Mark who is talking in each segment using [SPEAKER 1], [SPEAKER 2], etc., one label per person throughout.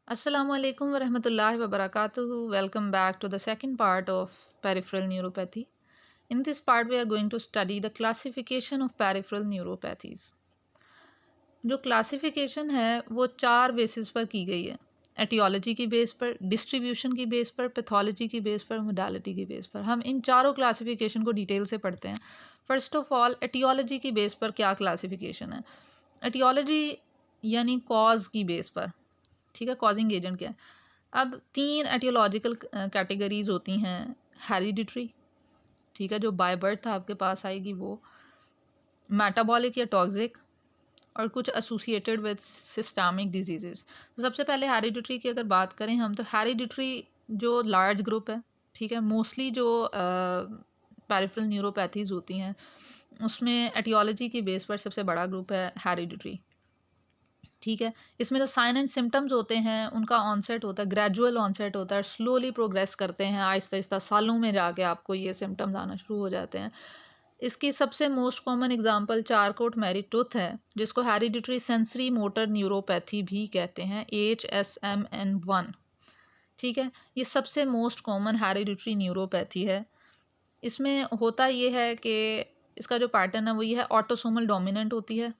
[SPEAKER 1] Assalamu alaikum wa rahmatullahi wa barakatuhu. Welcome back to the second part of peripheral neuropathy. In this part, we are going to study the classification of peripheral neuropathies. जो classification है वो चार basis पर की गई है। Aetiology की base पर, डिस्ट्रीब्यूशन की बेस पर, पैथोलॉजी की बेस पर, मोडालिटी की बेस पर। हम इन चारों क्लासिफिकेशन को डिटेल से पढ़ते हैं। फर्स्ट ऑफ ऑल, एटियोलॉजी की बेस पर क्या क्लासिफिकेशन है। एटियोलॉजी यानी कॉज की बेस पर, ठीक है, कॉजिंग एजेंट क्या है। अब तीन एटियोलॉजिकल कैटेगरीज होती हैं। हेरिडिटरी, ठीक है, जो बाय बर्थ आपके पास आएगी वो। मेटाबॉलिक या टॉक्सिक, और कुछ एसोसिएटेड विद सिस्टमिक डिजीजेस। तो सबसे पहले हेरिडिटरी की अगर बात करें हम, तो हेरिडिटरी जो लार्ज ग्रुप है, ठीक है, मोस्टली जो पेरिफेरल न्यूरोपैथीज होती हैं उसमें एटियोलॉजी की बेस पर सबसे बड़ा ग्रुप है हेरिडिटरी, ठीक है। इसमें जो साइन एंड सिम्टम्स होते हैं उनका ऑनसेट होता है, ग्रेजुअल ऑनसेट होता है, स्लोली प्रोग्रेस करते हैं, आहिस्ता आहिस्ता सालों में जाके आपको ये सिम्टम्स आना शुरू हो जाते हैं। इसकी सबसे most common example Charcot Mary-tooth है, जिसको हेरिडिटरी सेंसरी मोटर न्यूरोपैथी भी कहते हैं, HSMN1, ठीक है। ये सबसे मोस्ट कॉमन हेरिडिटरी न्यूरोपैथी है। इसमें होता ये है कि इसका जो पैटर्न है वो ये है, ऑटोसोमल डोमिनेंट होती है,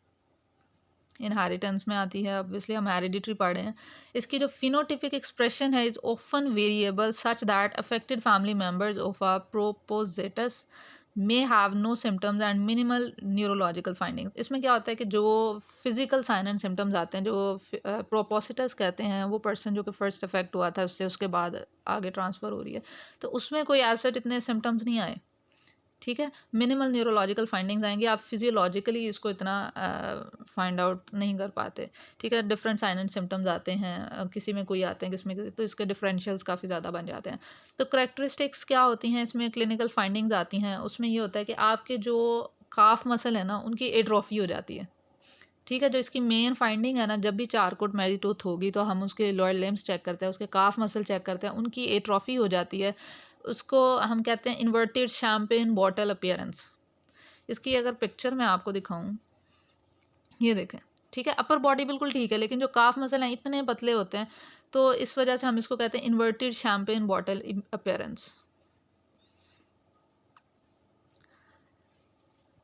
[SPEAKER 1] इनहेरिटेंस में आती है, ऑब्वियसली हम हेरिडिटरी पढ़े हैं। इसकी जो फिनोटिपिक एक्सप्रेशन है is often variable such that affected family members of a propositus may have no symptoms and minimal neurological findings. इसमें क्या होता है कि जो फिजिकल साइन एंड सिम्टम्स आते हैं, जो प्रोपोसिटस कहते हैं, वो पर्सन जो कि फर्स्ट अफेक्ट हुआ था उससे उसके बाद आगे ट्रांसफ़र हो रही है, तो उसमें कोई ऐसे इतने सिम्टम्स नहीं आए, ठीक है। मिनिमल न्यूरोलॉजिकल फाइंडिंग्स आएंगी, आप फिजियोलॉजिकली इसको इतना फाइंड आउट नहीं कर पाते, ठीक है। डिफरेंट साइन एंड सिम्टम्स आते हैं, किसी में कोई आते हैं, किसी में, तो इसके डिफरेंशियल्स काफ़ी ज़्यादा बन जाते हैं। तो करेक्टरिस्टिक्स क्या होती हैं इसमें, क्लिनिकल फाइंडिंग्स आती हैं, उसमें ये होता है कि आपके जो काफ मसल है ना उनकी एट्रोफी हो जाती है, ठीक है। जो इसकी मेन फाइंडिंग है ना, जब भी चारकोट मैरी टूथ होगी तो हम उसके लोअर लिम्स चेक करते हैं, उसके काफ मसल चेक करते हैं, उनकी एट्रोफी हो जाती है। उसको हम कहते हैं इन्वर्टेड शैम्पेन बॉटल अपीयरेंस। इसकी अगर पिक्चर मैं आपको दिखाऊं, ये देखें, ठीक है। अपर बॉडी बिल्कुल ठीक है, लेकिन जो काफ मसल हैं इतने पतले होते हैं, तो इस वजह से हम इसको कहते हैं inverted champagne bottle appearance.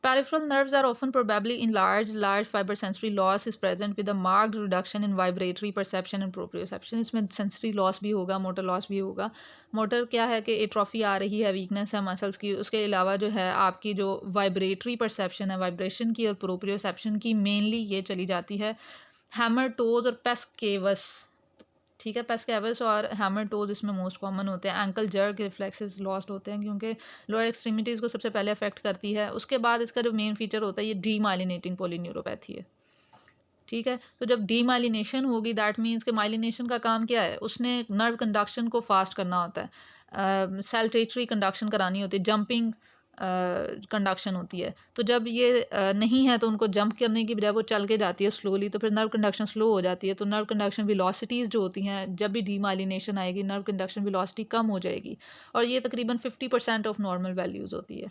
[SPEAKER 1] Peripheral nerves are often probably enlarged. Large fiber sensory loss is present with a marked reduction in vibratory perception and proprioception. इसमें sensory loss भी होगा, motor loss भी होगा। मोटर क्या है कि एट्रोफी आ रही है, वीकनेस है मसल्स की, उसके अलावा जो है आपकी जो वाइब्रेटरी परसेप्शन है, वाइब्रेशन की और प्रोप्रियोसेप्शन की, मेनली ये चली जाती है। हैमर टोज और पेस्केवस, ठीक है, पेस्केवस और हैमर टोज इसमें मोस्ट कॉमन होते हैं। एंकल जर्क रिफ्लेक्सेस लॉस्ट होते हैं क्योंकि लोअर एक्सट्रीमिटीज़ को सबसे पहले अफेक्ट करती है। उसके बाद इसका जो मेन फीचर होता है ये डीमाइलिनेटिंग पोलीन्यूरोपैथी है, ठीक है। तो जब डीमाइलिनेशन होगी, दैट मीन्स कि माइलिनेशन का काम क्या है, उसने नर्व कंडक्शन को फास्ट करना होता है, सेल्टेटरी कंडक्शन करानी होती है, जंपिंग कंडक्शन होती है। तो जब ये नहीं है तो उनको जंप करने की बजाय वो चल के जाती है स्लोली, तो फिर नर्व कंडक्शन स्लो हो जाती है। तो नर्व कंडक्शन वेलोसिटीज़ जो होती हैं, जब भी डीमाइलिनेशन आएगी नर्व कंडक्शन वेलोसिटी कम हो जाएगी, और ये तकरीबन 50% ऑफ नॉर्मल वैल्यूज़ होती है,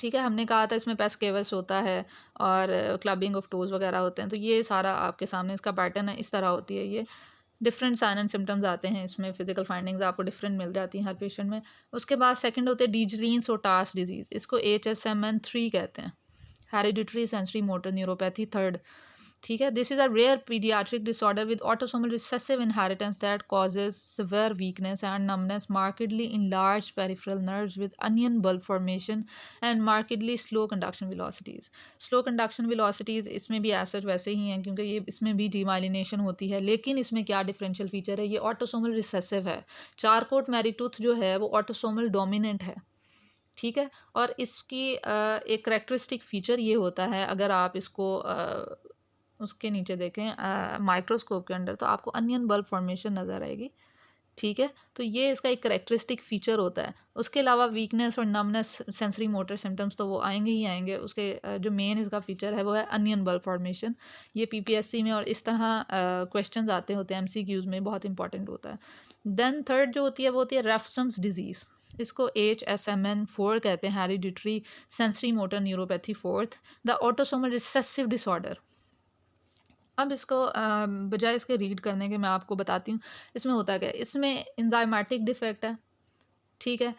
[SPEAKER 1] ठीक है। हमने कहा था इसमें पेस्केवस होता है और क्लबिंग ऑफ टोज वगैरह होते हैं। तो ये सारा आपके सामने इसका पैटर्न है, इस तरह होती है ये। डिफरेंट साइन एंड सिम्टम्स आते हैं इसमें, फिजिकल फाइंडिंग्स आपको डिफरेंट मिल जाती हैं हर पेशेंट में। उसके बाद सेकंड होते हैं डीजरीन सोटास डिजीज़, इसको HSMN3 कहते हैं, hereditary sensory motor neuropathy third, ठीक है। This is a rare paediatric disorder with autosomal recessive inheritance that causes severe weakness and numbness, markedly enlarged peripheral nerves with onion bulb formation and markedly slow conduction velocities. Slow conduction velocities इसमें भी as such वैसे ही हैं, क्योंकि ये इसमें भी demyelination होती है, लेकिन इसमें क्या डिफरेंशियल फीचर है, ये ऑटोसोमल रिसेसिव है। चारकोट मैरी-टूथ जो है वो ऑटोसोमल डोमिनेंट है, ठीक है। और इसकी एक करेक्टरिस्टिक फ़ीचर ये होता है, अगर आप इसको उसके नीचे देखें माइक्रोस्कोप के अंदर, तो आपको अनियन बल्ब फॉर्मेशन नज़र आएगी, ठीक है। तो ये इसका एक करेक्टरिस्टिक फ़ीचर होता है। उसके अलावा वीकनेस और नमनेस, सेंसरी मोटर सिम्टम्स तो वो आएंगे ही आएंगे। उसके जो मेन इसका फ़ीचर है वो है अनियन बल्ब फॉर्मेशन। ये PPSC में और इस तरह क्वेश्चंस आते होते हैं, MCQs में बहुत इंपॉर्टेंट होता है। देन थर्ड जो होती है वो होती है रेफसम्स डिजीज़, इसको HSMN4 कहते हैं, hereditary sensory motor neuropathy fourth. The autosomal recessive disorder, अब इसको बजाय इसके रीड करने के मैं आपको बताती हूँ इसमें होता क्या है। इसमें एंजाइमेटिक डिफेक्ट है, ठीक है।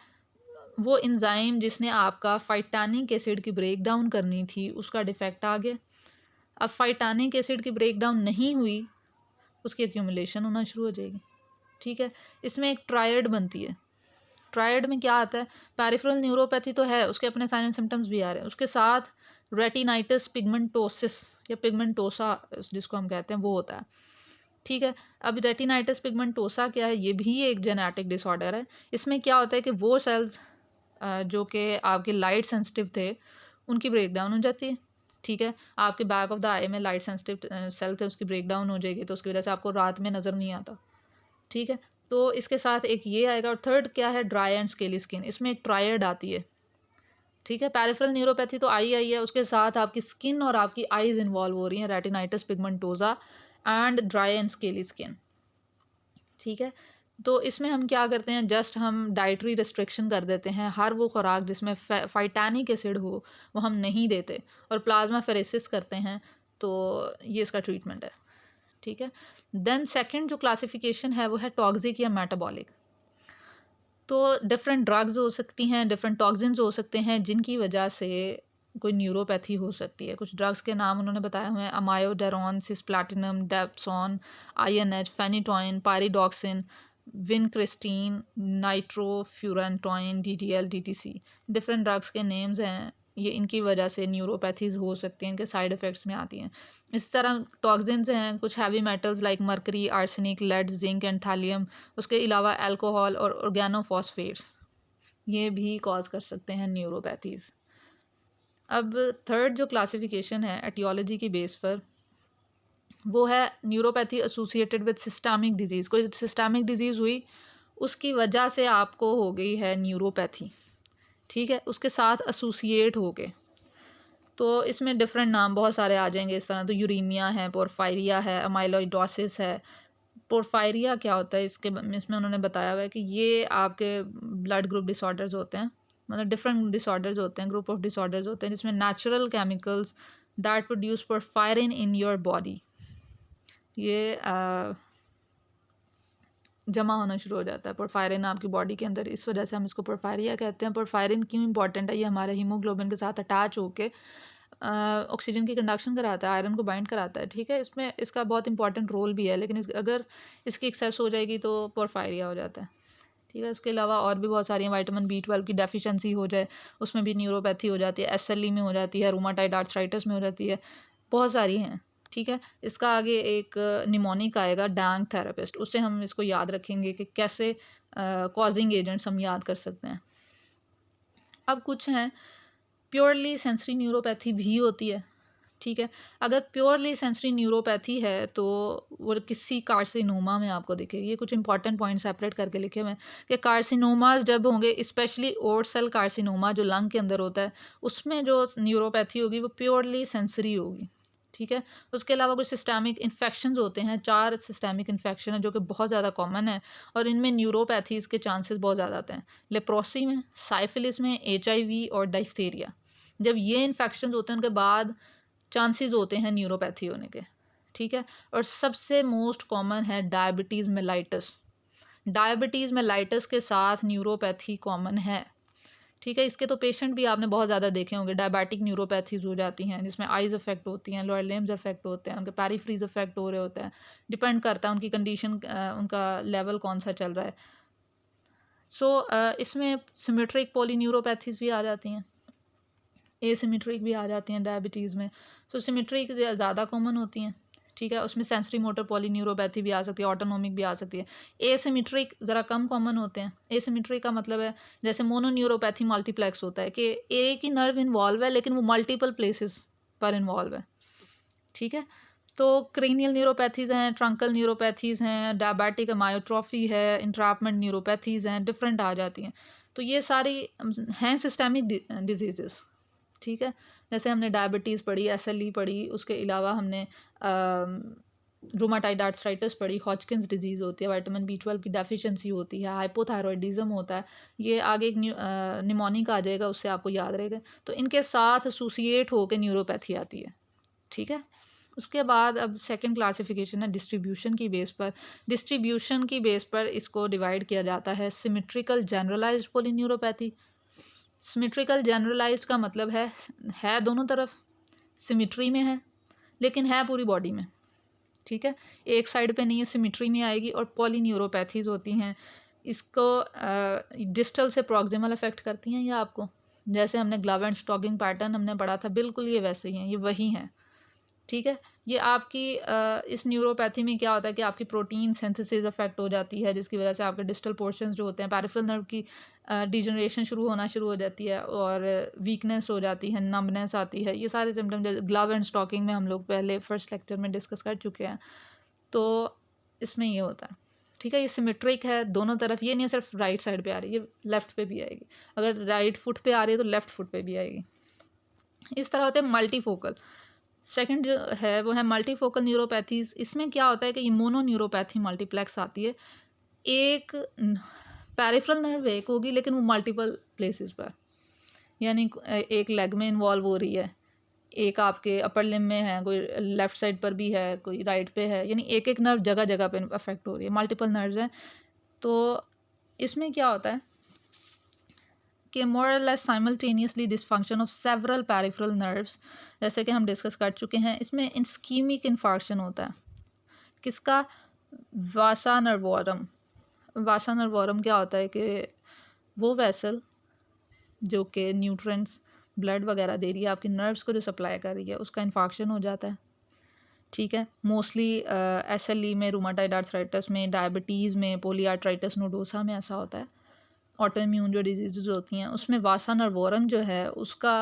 [SPEAKER 1] वो एंजाइम जिसने आपका फाइटानिक एसिड की ब्रेक डाउन करनी थी उसका डिफेक्ट आ गया। अब फाइटानिक एसिड की ब्रेक डाउन नहीं हुई, उसकी एक्यूमुलेशन होना शुरू हो जाएगी, ठीक है। इसमें एक ट्रायड बनती है। ट्रायड में क्या आता है, पेरिफेरल न्यूरोपैथी तो है, उसके अपने साइन एंड सिम्टम्स भी आ रहे हैं, उसके साथ रेटिनाइटिस पिगमेंटोसिस या पिगमेंटोसा जिसको हम कहते हैं वो होता है, ठीक है। अब रेटिनाइटिस पिगमेंटोसा क्या है, ये भी एक जेनेटिक डिसऑर्डर है। इसमें क्या होता है कि वो सेल्स जो कि आपके लाइट सेंसिटिव थे उनकी ब्रेक डाउन हो जाती है, ठीक है। आपके बैक ऑफ द आई में लाइट सेंसिटिव सेल थे, उसकी ब्रेक डाउन हो जाएगी, तो उसकी वजह से आपको रात में नज़र नहीं आता, ठीक है। तो इसके साथ एक ये आएगा। और थर्ड क्या है, ड्राई एंड स्केली स्किन। इसमें एक ट्रायड आती है, ठीक है। पेरिफेरल न्यूरोपैथी तो आई है, उसके साथ आपकी स्किन और आपकी आईज इन्वॉल्व हो रही हैं, retinitis pigmentosa and dry and scaly skin, ठीक है। तो इसमें हम क्या करते हैं, जस्ट हम डाइटरी रिस्ट्रिक्शन कर देते हैं, हर वो खुराक जिसमें फाइटानिक एसिड हो वो हम नहीं देते, और प्लाज्मा फेरेसिस करते हैं। तो ये इसका ट्रीटमेंट है, ठीक है। देन सेकंड जो क्लासिफिकेशन है वो है टॉक्सिक या मेटाबॉलिक। तो डिफरेंट ड्रग्स हो सकती हैं, डिफरेंट टॉक्सिन्स हो सकते हैं जिनकी वजह से कोई न्यूरोपैथी हो सकती है। कुछ ड्रग्स के नाम उन्होंने बताए हुए हैं, amiodarone, cisplatinum, dapsone, INH, phenytoin, pyridoxine, vincristine, nitrofurantoin, DDL, DTC. Different drugs के नेम्स हैं ये, इनकी वजह से न्यूरोपैथीज हो सकती हैं, इनके साइड इफ़ेक्ट्स में आती हैं। इस तरह टॉक्सिन्स हैं कुछ heavy metals like mercury, arsenic, lead, zinc and thallium. उसके अलावा अल्कोहल और ऑर्गेनोफॉस्फेट्स, ये भी कॉज कर सकते हैं न्यूरोपैथीज़। अब थर्ड जो क्लासिफिकेशन है एटियोलॉजी की बेस पर, वो है neuropathy associated with systemic disease. कोई सिस्टमिक डिजीज़ हुई, उसकी वजह से आपको हो गई है न्यूरोपैथी, ठीक है, उसके साथ एसोसिएट हो गए। तो इसमें डिफरेंट नाम बहुत सारे आ जाएंगे इस तरह। तो यूरीमिया है, पोरफायरिया है, अमाइलोइडोसिस है। पोरफायरिया क्या होता है, इसमें उन्होंने बताया हुआ है कि ये आपके ब्लड ग्रुप डिसऑर्डर्स होते हैं, मतलब डिफरेंट डिसऑर्डर्स होते हैं, ग्रुप ऑफ डिसऑर्डर्स होते हैं जिसमें natural chemicals that produce porphyrin in your body, ये जमा होना शुरू हो जाता है पोरफायरिन आपकी बॉडी के अंदर। इस वजह से हम इसको पोरफायरिया कहते हैं। पोरफायरिन क्यों इंपॉर्टेंट है, ये हमारे हीमोग्लोबिन के साथ अटैच होकर ऑक्सीजन की कंडक्शन कराता है, आयरन को बाइंड कराता है, ठीक है। इसमें इसका बहुत इंपॉर्टेंट रोल भी है, लेकिन अगर इसकी एक्सेस हो जाएगी तो पोरफायरिया हो जाता है, ठीक है। उसके अलावा और भी बहुत सारी हैं, विटामिन B12 की डेफिशिएंसी हो जाए उसमें भी न्यूरोपैथी हो जाती है, SLE में हो जाती है, रूमाटाइड आर्थराइटिस में हो जाती है, बहुत सारी हैं, ठीक है। इसका आगे एक निमोनिक आएगा, डैंग थेरेपिस्ट, उससे हम इसको याद रखेंगे कि कैसे कॉजिंग एजेंट्स हम याद कर सकते हैं। अब कुछ हैं प्योरली सेंसरी न्यूरोपैथी भी होती है, ठीक है। अगर प्योरली सेंसरी न्यूरोपैथी है तो वो किसी कार्सिनोमा में आपको दिखेगी। ये कुछ इंपॉर्टेंट पॉइंट सेपरेट करके लिखे हुए हैं कि कार्सिनोमाज जब होंगे, स्पेशली ओट सेल कार्सिनोमा जो लंग के अंदर होता है, उसमें जो न्यूरोपैथी होगी वो प्योरली सेंसरी होगी, ठीक है। उसके अलावा कुछ सिस्टमिक इन्फेक्शंस होते हैं, 4 सिस्टमिक इन्फेक्शन है जो कि बहुत ज़्यादा कॉमन है, और इनमें न्यूरोपैथीज़ के चांसेस बहुत ज़्यादा आते हैं। लेप्रोसी में, साइफिलिस में, HIV और डाइफ्थीरिया। जब ये इन्फेक्शन होते हैं उनके बाद चांसेस होते हैं न्यूरोपैथी होने के, ठीक है। और सबसे मोस्ट कॉमन है डायबिटीज़ मेलाइटस। डायबिटीज़ मेलाइटस के साथ न्यूरोपैथी कॉमन है, ठीक है। इसके तो पेशेंट भी आपने बहुत ज़्यादा देखे होंगे, डायबिटिक न्यूरोपैथीज हो जाती हैं जिसमें आइज़ अफेक्ट होती हैं, लोअर लिम्स अफेक्ट होते हैं, उनके पेरिफ्रीज अफेक्ट हो रहे होते हैं, डिपेंड करता है उनकी कंडीशन, उनका लेवल कौन सा चल रहा है। सो इसमें सिमेट्रिक पॉलीन्यूरोपैथीज भी आ जाती हैं, एसिमेट्रिक भी आ जाती हैं डायबिटीज़ में। सो सिमेट्रिक ज़्यादा कॉमन होती हैं, ठीक है। उसमें सेंसरी मोटर पॉलीन्यूरोपैथी भी आ सकती है, ऑटोनोमिक भी आ सकती है। एसिमेट्रिक ज़रा कम कॉमन होते हैं। एसिमेट्रिक का मतलब है जैसे मोनोन्यूरोपैथी मल्टीप्लेक्स होता है कि एक ही नर्व इन्वॉल्व है लेकिन वो मल्टीपल प्लेसेस पर इन्वॉल्व है, ठीक है। तो क्रेनियल न्यूरोपैथीज़ हैं, ट्रंकल न्यूरोपैथीज़ हैं, डायबिटिक मायोट्रॉफी है, इंट्रैपमेंट न्यूरोपैथीज़ हैं, डिफरेंट आ जाती हैं। तो ये सारी हैं सिस्टमिक डिजीज़, ठीक है। जैसे हमने डायबिटीज़ पढ़ी, SLE पढ़ी, उसके अलावा हमने रूमाटाइड आर्थराइटिस पढ़ी, हॉजकिंस डिजीज़ होती है, विटामिन B12 की डेफिशिएंसी होती है, हाइपोथायरॉयडिज्म होता है। ये आगे एक निमोनिक आ जाएगा, उससे आपको याद रहेगा। तो इनके साथ एसोसिएट होकर न्यूरोपैथी आती है, ठीक है। उसके बाद अब सेकंड क्लासिफिकेशन है डिस्ट्रीब्यूशन की बेस पर। डिस्ट्रीब्यूशन की बेस पर इसको डिवाइड किया जाता है symmetrical generalised polyneuropathy. Symmetrical generalised का मतलब है दोनों तरफ, सिमेट्री में है लेकिन है पूरी बॉडी में, ठीक है, एक साइड पे नहीं है, सिमेट्री में आएगी। और पॉलीन्यूरोपैथीज होती हैं, इसको डिस्टल से प्रॉक्सिमल अफेक्ट करती हैं। ये आपको जैसे हमने ग्लव एंड स्टॉकिंग पैटर्न हमने पढ़ा था, बिल्कुल ये वैसे ही हैं, ये वही हैं, ठीक है। ये आपकी इस न्यूरोपैथी में क्या होता है कि आपकी प्रोटीन सिंथेसिस अफेक्ट हो जाती है, जिसकी वजह से आपके डिस्टल पोर्शंस जो होते हैं, पैरिफेरल नर्व की डिजनरेशन होना शुरू हो जाती है और वीकनेस हो जाती है, नम्बनेस आती है। ये सारे सिम्टम ग्लव एंड स्टॉकिंग में हम लोग पहले फर्स्ट लेक्चर में डिस्कस कर चुके हैं। तो इसमें ये होता है, ठीक है। ये सिमेट्रिक है दोनों तरफ, ये नहीं है सिर्फ राइट साइड पे आ रही है, ये लेफ़्ट पे भी आएगी। अगर राइट फुट पे आ रही है तो लेफ़्ट फुट पे भी आएगी। इस तरह होते हैं मल्टीफोकल। सेकंड जो है वो है मल्टीफोकल न्यूरोपैथीज़। इसमें क्या होता है कि मोनो न्यूरोपैथी मल्टीप्लेक्स आती है। एक पैरिफेरल नर्व एक होगी लेकिन वो मल्टीपल प्लेसेस पर, यानी एक लेग में इन्वॉल्व हो रही है, एक आपके अपर लिम में है, कोई लेफ़्ट साइड पर भी है, कोई राइट पे है, यानी एक एक नर्व जगह जगह पे अफेक्ट हो रही है, मल्टीपल नर्व्स हैं। तो इसमें क्या होता है कि मोर और less simultaneously dysfunction of several peripheral nerves, जैसे कि हम डिस्कस कर चुके हैं। इसमें इस्कीमिक इन्फार्क्शन होता है, किसका, वासा नर्वोरम। वासा नर्वोरम क्या होता है कि वो वेसल जो कि न्यूट्रिएंट्स ब्लड वगैरह दे रही है, आपकी नर्व्स को जो सप्लाई कर रही है, उसका इन्फार्क्शन हो जाता है, ठीक है। मोस्टली SLE में, रूमाटाइड आर्थराइटिस में, डायबिटीज़ में, पोलीआर्थराइटिस नोडोसा में ऐसा होता है। ऑटो इम्यून जो डिजीज़ होती हैं उसमें वासा नर्वोरम जो है उसका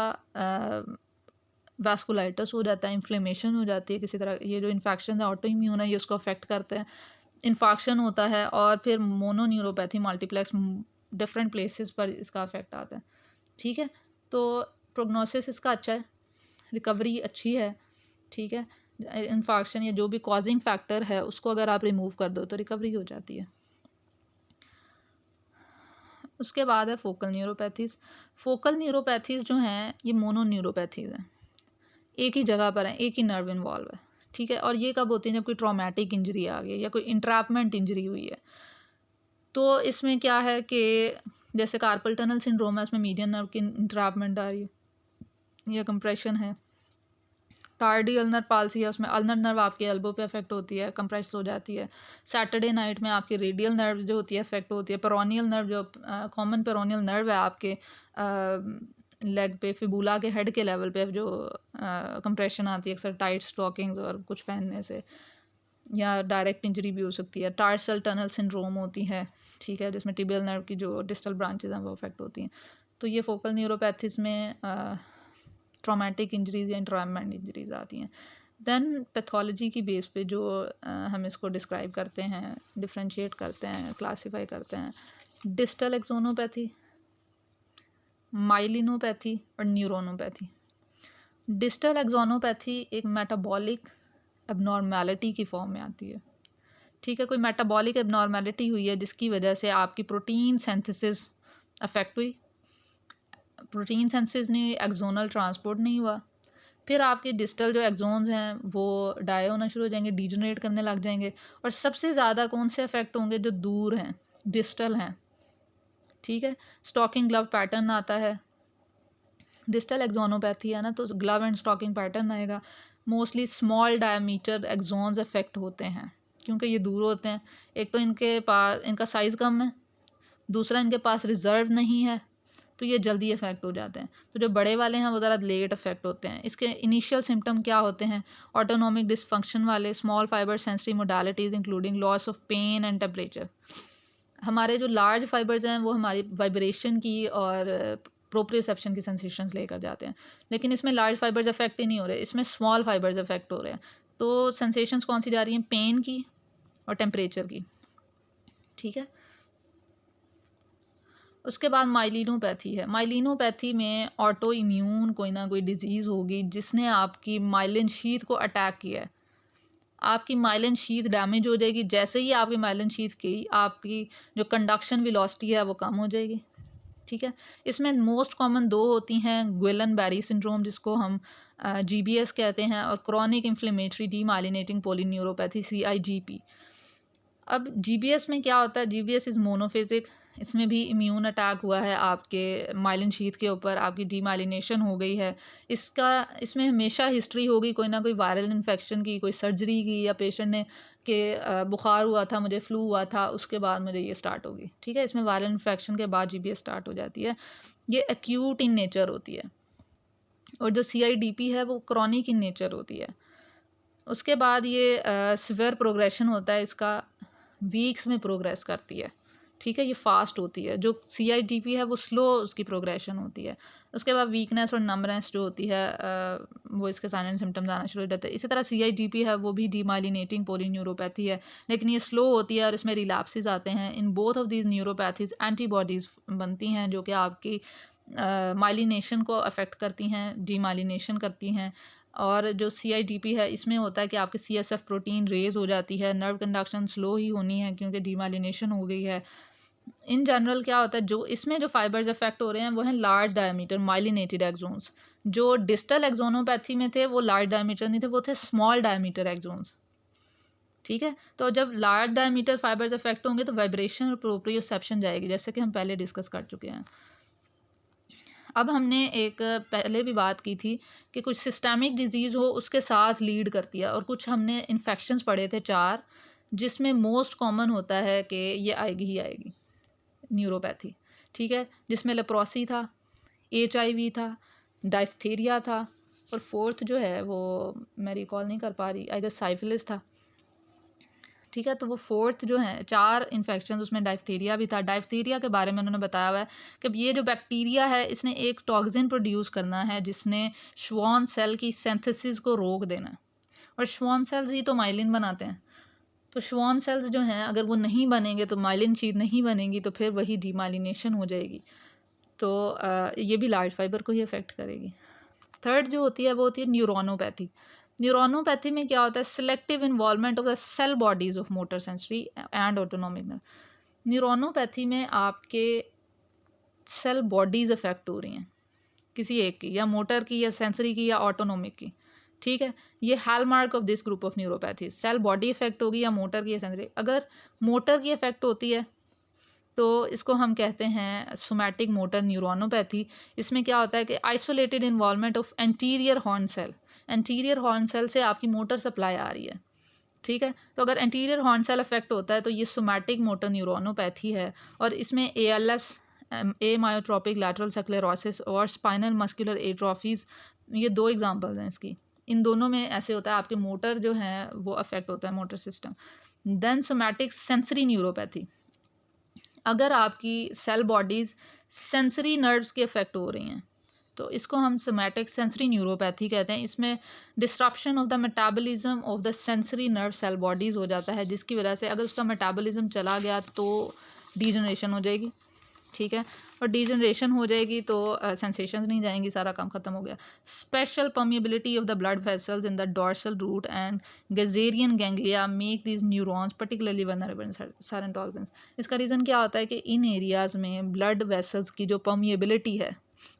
[SPEAKER 1] वैस्कुलाइटिस हो जाता है, इन्फ्लेमेशन हो जाती है किसी तरह। ये जो इन्फेक्शन है ऑटो इम्यून है, ये उसको अफेक्ट करते हैं, इन्फाक्शन होता है। और फिर mono neuropathy multiplex, different places पर इसका अफेक्ट आता है, ठीक है। तो प्रोग्नोसिस इसका अच्छा है, रिकवरी अच्छी है, ठीक है। इन्फाक्शन या जो भी कॉजिंग फैक्टर है उसको अगर आप रिमूव कर दो तो रिकवरी हो जाती है। उसके बाद है फोकल न्यूरोपैथीज़। फोकल न्यूरोपैथीज़ जो हैं ये मोनो न्यूरोपैथीज़ हैं, एक ही जगह पर हैं, एक ही नर्व इन्वॉल्व है, ठीक है। और ये कब होती है, जब कोई ट्रॉमेटिक इंजरी आ गई या कोई इंट्रैपमेंट इंजरी हुई है। तो इसमें क्या है कि जैसे कार्पल टनल सिंड्रोम है, उसमें मीडियन नर्व की इंट्रैपमेंट आ रही है या कंप्रेशन है। टार्डी अल्नर पाल्सी है, उसमें अल्नर नर्व आपके एल्बो पे अफेक्ट होती है, कंप्रेस हो जाती है। सैटरडे नाइट में आपकी रेडियल नर्व जो होती है अफेक्ट होती है। पेरोनियल नर्व जो कॉमन पेरोनियल नर्व है आपके लेग पे, फिबुला के हेड के लेवल पे जो कंप्रेशन आती है अक्सर टाइट स्टॉकिंग्स और कुछ पहनने से, या डायरेक्ट इंजरी भी हो सकती है। टार्सल टनल सिंड्रोम होती है, ठीक है, जिसमें टिबियल नर्व की जो डिस्टल ब्रांचेज हैं वो अफेक्ट होती हैं। तो ये फोकल न्यूरोपैथीज में ट्रॉमेटिक इंजरीज या इंट्रैपमेंट इंजरीज आती हैं। देन पैथोलॉजी की बेस पे जो हम इसको डिस्क्राइब करते हैं, डिफ्रेंशिएट करते हैं, क्लासीफाई करते हैं, डिस्टल एक्सोनोपैथी, माइलिनोपैथी और न्यूरोनोपैथी। डिस्टल एक्सोनोपैथी एक मेटाबॉलिक एबनॉर्मेलिटी की फॉर्म में आती है, ठीक है। कोई मेटाबॉलिक एबनॉर्मेलिटी हुई है जिसकी वजह से आपकी प्रोटीन सिंथेसिस अफेक्ट हुई, प्रोटीन सिंथेसिस नहीं हुई, एक्सोनल ट्रांसपोर्ट नहीं हुआ, फिर आपके डिस्टल जो एक्सोन्स हैं वो डाई होना शुरू हो जाएंगे, डीजनरेट करने लग जाएंगे। और सबसे ज़्यादा कौन से अफेक्ट होंगे, जो दूर हैं, डिस्टल हैं, ठीक है। स्टॉकिंग ग्लव पैटर्न आता है, डिस्टल एक्सोनोपैथी है ना, तो ग्लव एंड स्टॉकिंग पैटर्न आएगा। Mostly small diameter exons affect होते हैं क्योंकि ये दूर होते हैं। एक तो इनके पास इनका साइज़ कम है, दूसरा इनके पास रिजर्व नहीं है, तो ये जल्दी अफेक्ट हो जाते हैं। तो जो बड़े वाले हैं वो ज़रा लेट अफेक्ट होते हैं। इसके इनिशियल सिम्टम क्या होते हैं, ऑटोनॉमिक डिसफंक्शन वाले, small fibre sensory modalities including loss of pain and temperature. हमारे जो लार्ज फाइबर्स हैं वो हमारी वाइब्रेशन की और प्रोप्रियोसेप्शन की सेंसेशंस लेकर जाते हैं, लेकिन इसमें लार्ज फाइबर्स अफेक्ट ही नहीं हो रहे, इसमें स्मॉल फाइबर्स अफेक्ट हो रहे हैं। तो सेंसेशंस कौन सी जा रही हैं, पेन की और टेम्परेचर की, ठीक है। उसके बाद माइलिनोपैथी है। माइलिनोपैथी में ऑटो इम्यून कोई ना कोई डिजीज़ होगी जिसने आपकी माइलिन शीथ को अटैक किया है। आपकी माइलिन शीथ डैमेज हो जाएगी, जैसे ही आपकी माइलिन शीथ की आपकी जो कंडक्शन वेलोसिटी है वो कम हो जाएगी, ठीक है। इसमें मोस्ट कॉमन 2 होती हैं, गुइलन बेरी सिंड्रोम जिसको हम GBS कहते हैं, और chronic inflammatory demyelinating polyneuropathy CIGP। अब GBS में क्या होता है, GBS इज़ मोनोफेजिक, इसमें भी इम्यून अटैक हुआ है आपके माइलिन शीथ के ऊपर, आपकी डीमाइलिनेशन हो गई है। इसमें हमेशा हिस्ट्री होगी कोई ना कोई वायरल इन्फेक्शन की, कोई सर्जरी की, या पेशेंट ने कि बुखार हुआ था, मुझे फ्लू हुआ था, उसके बाद मुझे ये स्टार्ट होगी। ठीक है, इसमें वायरल इन्फेक्शन के बाद GBS स्टार्ट हो जाती है। ये एक्यूट इन नेचर होती है, और जो CIDP है वो क्रॉनिक इन नेचर होती है। उसके बाद ये सिवियर प्रोग्रेशन होता है, इसका वीक्स में प्रोग्रेस करती है। ठीक है, ये फास्ट होती है। जो CIDP है वो स्लो उसकी प्रोग्रेशन होती है। उसके बाद वीकनेस और नंबनेस जो होती है वो इसके साइन एंड सिम्टम्स आना शुरू हो जाते हैं। इसी तरह CIDP है वो भी डीमाइलिनेटिंग पॉलीन्यूरोपैथी है, लेकिन ये स्लो होती है और इसमें रिलैप्सेस आते हैं। In both of these neuropathies antibodies बनती हैं जो कि आपकी माइलिनेशन को अफेक्ट करती हैं, डीमाइलिनेशन करती हैं। और जो CIDP है इसमें होता है कि आपकी CSF प्रोटीन रेज हो जाती है, नर्व कंडक्शन स्लो ही होनी है क्योंकि डीमाइलिनेशन हो गई है। इन जनरल क्या होता है, जो इसमें जो फाइबर्स अफेक्ट हो रहे हैं वो हैं लार्ज डायमीटर माइलिनेटेड एक्सोन्स। जो डिस्टल एक्सोनोपैथी में थे वो लार्ज डायमीटर नहीं थे, वो थे स्मॉल डायमीटर एक्सोन्स। ठीक है, तो जब लार्ज डायमीटर फाइबर्स अफेक्ट होंगे तो वाइब्रेशन और प्रोप्रियोसेप्शन जाएगी, जैसे कि हम पहले डिस्कस कर चुके हैं। अब हमने एक पहले भी बात की थी कि कुछ सिस्टेमिक डिजीज़ हो उसके साथ लीड करती है, और कुछ हमने इन्फेक्शंस पढ़े थे 4, जिसमें मोस्ट कॉमन होता है कि ये आएगी ही आएगी न्यूरोपैथी। ठीक है, जिसमें लेप्रोसी था, HIV था, डाइफ्थीरिया था, और 4th जो है वो मैं रिकॉल नहीं कर पा रही, आई गेस साइफिलिस था। ठीक है, तो वो 4th जो है 4 इन्फेक्शन, उसमें डाइफ्थीरिया भी था। डाइफ्थीरिया के बारे में उन्होंने बताया हुआ है कि ये जो बैक्टीरिया है इसने एक टॉक्सिन प्रोड्यूस करना है जिसने श्वान सेल की सिंथेसिस को रोक देना है, और श्वान सेल्स ही तो माइलिन बनाते हैं। तो श्वान सेल्स जो हैं अगर वो नहीं बनेंगे, तो माइलिन शीट नहीं बनेगी, तो फिर वही डीमाइलिनेशन हो जाएगी। तो ये भी लार्ज फाइबर को ही अफेक्ट करेगी। 3rd जो होती है वो होती है न्यूरोनोपैथी। न्यूरोनोपैथी में क्या होता है, selective involvement of the cell bodies of motor sensory and autonomic nerve. Neuronopathy में आपके सेल बॉडीज अफेक्ट हो रही हैं, किसी एक की, या मोटर की, या सेंसरी की, या ऑटोनोमिक की। ठीक है, ये hallmark of this group of neuropathy, cell body effect होगी या मोटर की या सेंसरी। अगर मोटर की इफेक्ट होती है तो इसको हम कहते हैं सोमैटिक मोटर न्यूरोनोपैथी। इसमें क्या होता है कि isolated involvement of anterior horn cell, anterior horn cell से आपकी मोटर सप्लाई आ रही है। ठीक है, तो अगर एंटीरियर हॉर्न सेल अफेक्ट होता है तो ये सोमैटिक मोटर न्यूरोनोपैथी है, और इसमें ALS, एमायोट्रोपिक लैटरल स्क्लेरोसिस और स्पाइनल मस्कुलर एट्रोफीज, ये 2 एग्जांपल्स हैं इसकी। इन दोनों में ऐसे होता है आपके मोटर जो है वो अफेक्ट होता है, motor system. Then somatic sensory neuropathy, अगर आपकी सेल बॉडीज़ सेंसरी नर्व्स के अफेक्ट हो रही हैं तो इसको हम सोमैटिक सेंसरी न्यूरोपैथी कहते हैं। इसमें disruption of the metabolism of the sensory nerve cell bodies हो जाता है, जिसकी वजह से अगर उसका मेटाबॉलिज्म चला गया तो डीजनरेशन हो जाएगी। ठीक है, और डीजनरेशन हो जाएगी तो सेंसेशंस नहीं जाएंगी, सारा काम ख़त्म हो गया। Special permeability of the blood vessels in the dorsal root and gasserian ganglia make these neurons particularly vulnerable certain toxins. इसका रीज़न क्या होता है कि इन एरियाज़ में ब्लड वेसल्स की जो परमिएबिलिटी है,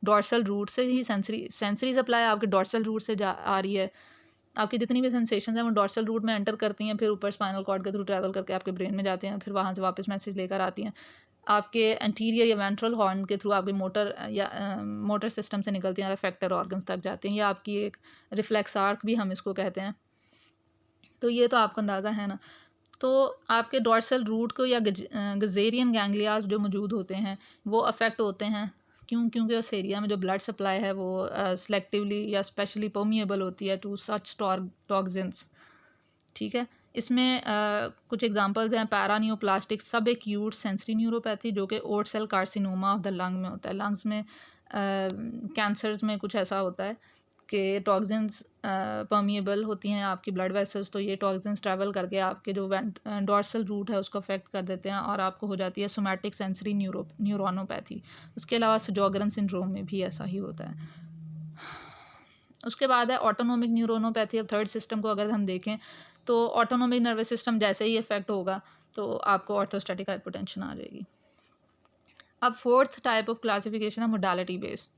[SPEAKER 1] डॉर्सल रूट से ही सेंसरी सप्लाई आपके डॉर्सल रूट से आ रही है। आपकी जितनी भी सेंसेशन हैं वो डॉर्सल रूट में एंटर करती हैं, फिर ऊपर स्पाइनल कॉर्ड के थ्रू ट्रैवल करके आपके ब्रेन में जाते हैं, फिर वहाँ से वापस मैसेज लेकर आती हैं आपके एंटीरियर या वेंट्रल हॉर्न के थ्रू, आपके मोटर या मोटर सिस्टम से निकलती हैं और अफेक्टेड ऑर्गन्स तक जाती हैं। या आपकी एक रिफ्लेक्स आर्क भी हम इसको कहते हैं। तो ये तो आपको अंदाज़ा है ना। तो आपके डॉर्सल रूट को या गजेरियन गैंग्लियाज जो मौजूद होते हैं वो अफेक्ट होते हैं। क्योंकि उस एरिया में जो ब्लड सप्लाई है वो सेलेक्टिवली या स्पेशली परमिएबल होती है टू सच टॉक्सिन्स। ठीक है, इसमें कुछ एग्जांपल्स हैं, पैरानियोप्लास्टिक सब एक्यूट सेंसरी न्यूरोपैथी जो कि oat cell carcinoma of the lung में होता है। लंग्स में कैंसर्स में कुछ ऐसा होता है कि टॉक्सिन्स परमिएबल होती हैं आपकी ब्लड वेसल्स, तो ये टॉक्सिन्स ट्रैवल करके आपके जो डॉर्सल रूट है उसको अफेक्ट कर देते हैं और आपको हो जाती है सोमैटिक सेंसरी न्यूरोनोपैथी। उसके अलावा सजोगरन सिंड्रोम में भी ऐसा ही होता है। उसके बाद है ऑटोनोमिक न्यूरोनोपैथी। अब 3rd सिस्टम को अगर हम देखें तो ऑटोनोमिक नर्वस सिस्टम जैसे ही इफेक्ट होगा तो आपको ऑर्थोस्टैटिक हाइपोटेंशन आ जाएगी। अब फोर्थ टाइप ऑफ क्लासिफिकेशन है मोडालिटी बेस्ड,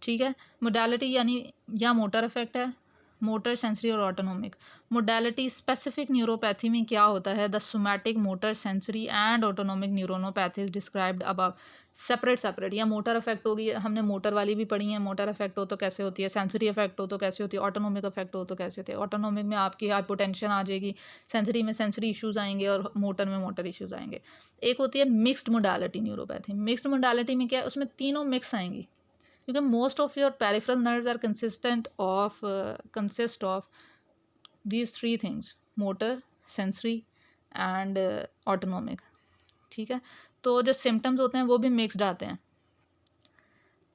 [SPEAKER 1] ठीक है। मोडालिटी यानी या मोटर इफेक्ट है, मोटर, सेंसरी और ऑटोनोमिक। मोडालिटी स्पेसिफिक न्यूरोपैथी में क्या होता है, the somatic, motor, sensory and autonomic neuronopathies described above, separate या मोटर इफेक्ट होगी, हमने मोटर वाली भी पढ़ी है, मोटर इफेक्ट हो तो कैसे होती है, सेंसरी इफेक्ट हो तो कैसे होती है, ऑटोनोमिक इफेक्ट हो तो कैसे होती है। ऑटोनोमिक में आपकी हाइपोटेंशन आ जाएगी, सेंसरी में सेंसरी इश्यूज आएंगे और मोटर में मोटर इश्यूज आएंगे। एक होती है mixed modality neuropathy. Mixed modality में क्या है, उसमें तीनों मिक्स आएंगी, क्योंकि most of your peripheral nerves are consist of these three things, motor, sensory and autonomic, ठीक है। तो जो सिम्टम्स होते हैं वो भी मिक्सड आते हैं,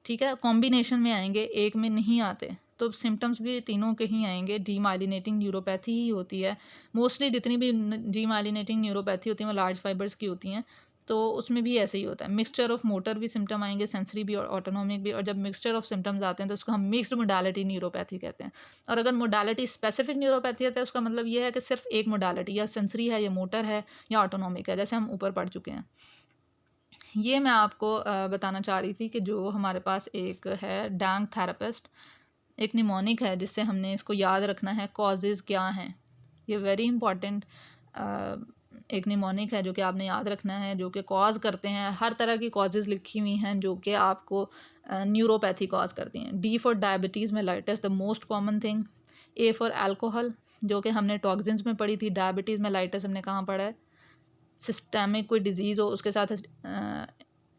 [SPEAKER 1] ठीक है, कॉम्बिनेशन में आएंगे, एक में नहीं आते। तो सिम्टम्स भी तीनों के ही आएंगे। डीमाइलिनेटिंग न्यूरोपैथी ही होती है मोस्टली, जितनी भी डीमाइलिनेटिंग न्यूरोपैथी होती है वो लार्ज फाइबर्स की होती हैं, तो उसमें भी ऐसे ही होता है। मिक्सचर ऑफ मोटर भी सिम्टम आएंगे, सेंसरी भी और ऑटोनॉमिक भी, और जब मिक्सचर ऑफ सिम्टम्स आते हैं तो उसको हम मिक्स्ड मोडालिटी न्यूरोपैथी कहते हैं। और अगर मोडालिटी स्पेसिफिक न्यूरोपैथी है तो उसका मतलब ये है कि सिर्फ एक मोडालिटी, या सेंसरी है, या मोटर है, या ऑटोनॉमिक है, जैसे हम ऊपर पढ़ चुके हैं। ये मैं आपको बताना चाह रही थी कि जो हमारे पास एक है डांग थेरेपिस्ट, एक निमोनिक है जिससे हमने इसको याद रखना है कॉजेज़ क्या हैं। ये वेरी इंपॉर्टेंट एक निमोनिक है जो कि आपने याद रखना है, जो कि कॉज करते हैं। हर तरह की कॉजेज़ लिखी हुई हैं जो कि आपको न्यूरोपैथी कॉज करती हैं। D for diabetes mellitus, the most common thing. A for alcohol, जो कि हमने टॉक्सिन्स में पढ़ी थी। डायबिटीज़ मेलाइटिस हमने कहाँ पढ़ा है, सिस्टमिक कोई डिजीज़ हो उसके साथ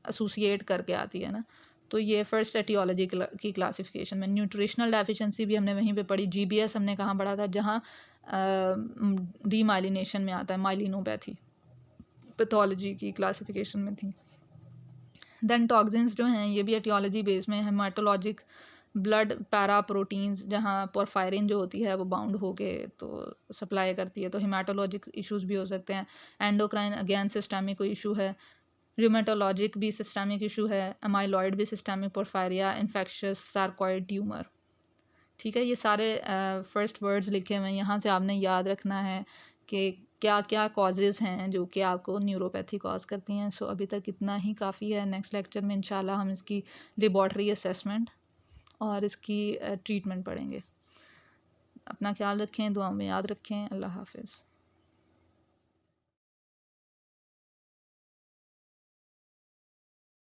[SPEAKER 1] एसोसिएट करके आती है ना। तो ये फर्स्ट एटियोलॉजी की क्लासिफिकेशन में। न्यूट्रिशनल डेफिशिएंसी भी हमने वहीं पे पढ़ी। जीबीएस हमने कहाँ पढ़ा था, जहाँ डीमाइलिनेशन में आता है, माइलिनोपैथी पैथोलॉजी की क्लासिफिकेशन में थी। देन टॉक्सिन्स जो हैं ये भी एटियोलॉजी बेस में। हेमाटोलॉजिक ब्लड पैरा प्रोटीन्स, जहाँ पोरफायरिन जो होती है वो बाउंड होके तो सप्लाई करती है, तो हेमाटोलॉजिक इश्यूज भी हो सकते हैं। एंडोक्राइन अगेन सिस्टमिक कोई इशू है। रूमेटोलॉजिक भी सिस्टमिक इशू है। अमाइलॉइड भी सिस्टमिक, पोरफायरिया, इन्फेक्शियस सार्कॉइड ट्यूमर, ठीक है। ये सारे फर्स्ट वर्ड्स लिखे हुए हैं, यहाँ से आपने याद रखना है कि क्या क्या कॉजेज़ हैं जो कि आपको न्यूरोपैथी कॉज करती हैं। सो अभी तक इतना ही काफ़ी है। नेक्स्ट लेक्चर में इंशाल्लाह हम इसकी लेबॉर्ट्री असेसमेंट और इसकी ट्रीटमेंट पढ़ेंगे। अपना ख्याल रखें, दुआ में याद रखें। अल्लाह हाफिज़।